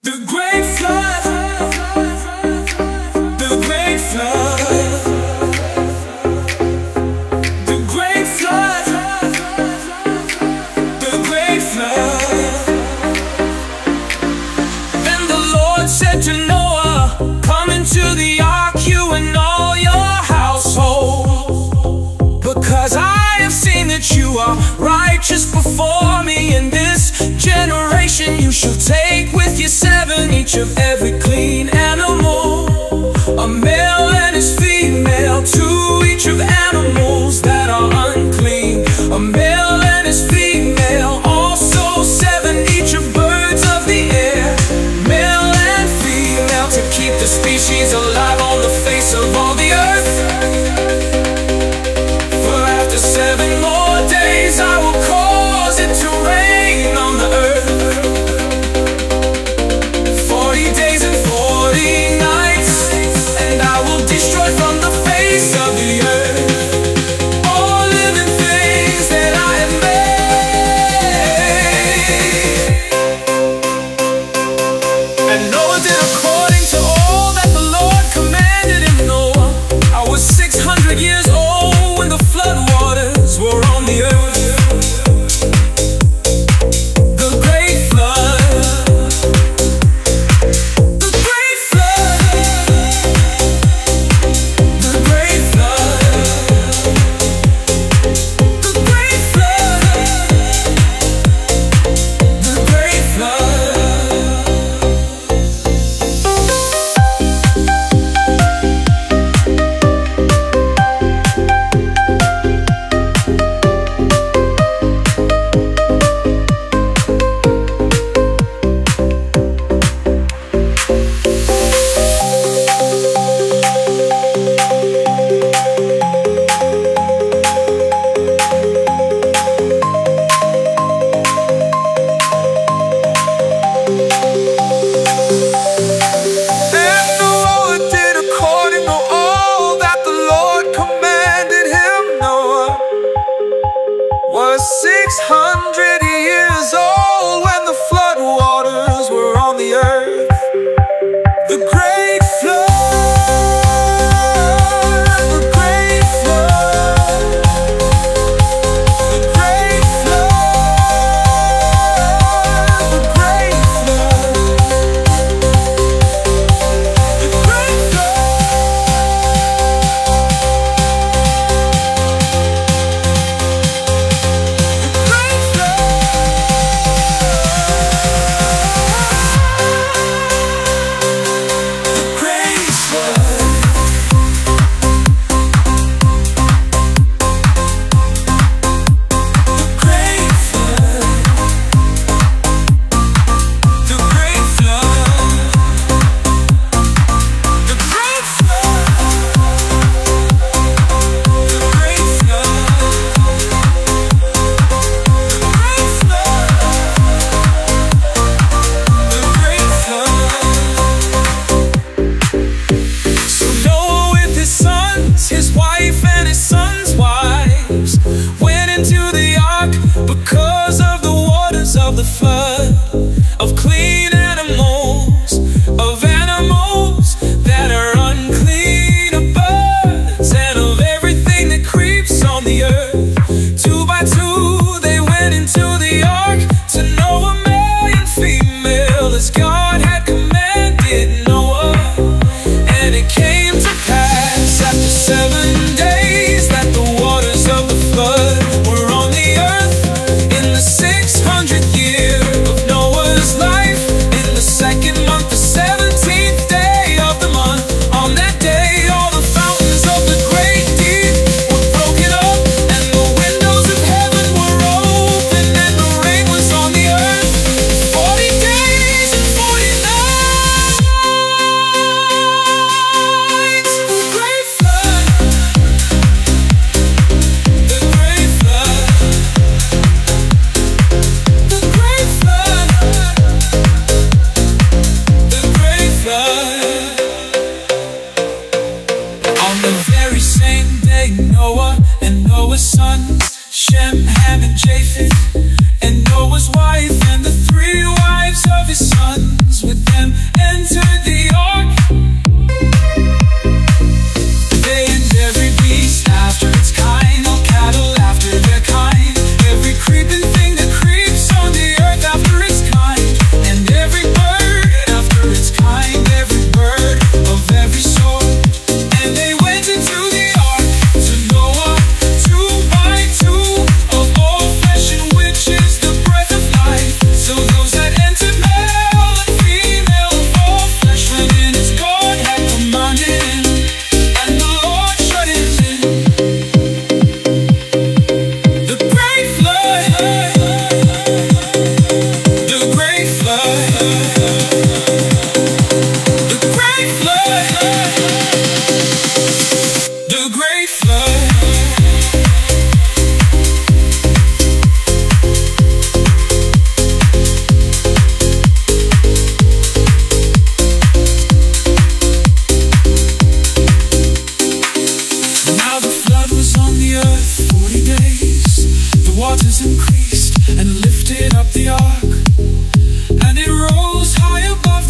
The great flood, the great flood, the great flood, the great flood. Then the Lord said to Noah, come into the ark, you and all your household, because I have seen that you are righteous before me. In this generation you shall take with you 7 each of every clean animal, a male and his female, 2 each of animals that are unclean, a male and his female, also 7 each of birds of the air, male and female, to keep the species alive on the face of all the earth. For after 7 more days I will cause it to rain on the earth. 40 days and 40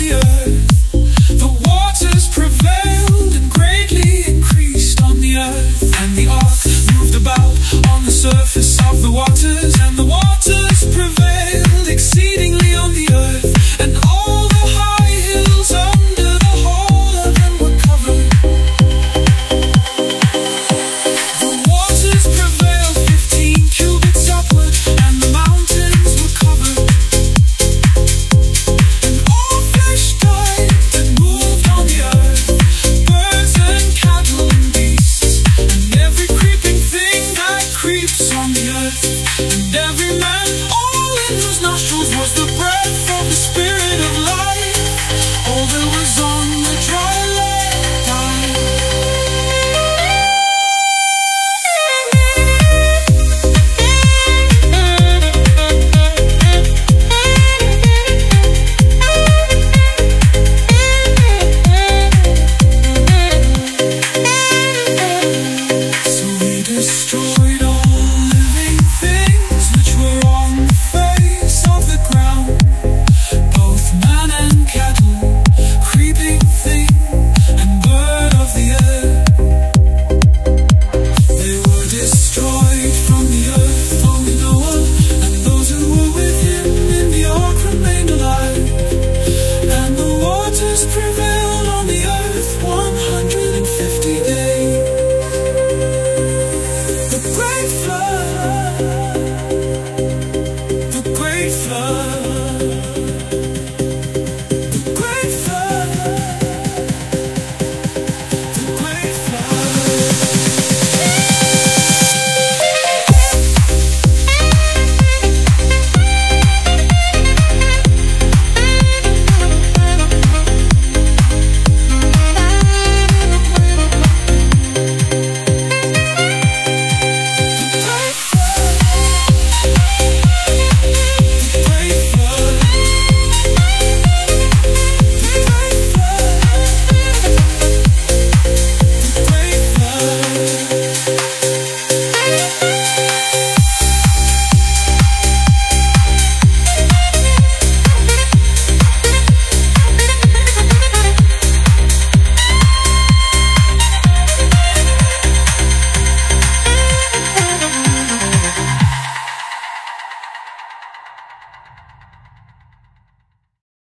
the earth. The waters prevailed and greatly increased on the earth. And the ark moved about on the surface of the waters. And the waters prevailed exceedingly on the earth. And all the high hills under the whole of them were covered. The waters prevailed 15 cubits upward, and the mountains were covered. And all flesh died that moved on the earth, birds and cattle and beasts, and every creeping thing that creeps on the earth, and every man, all in whose nostrils was the breath of the Spirit of life. All that was on the dry land died. So he destroyed all living things which were on the face of the ground, both man and cattle, creeping thing and bird of the air. They were destroyed from the earth. Only Noah and those who were with him in the ark remained alive, and the waters prevailed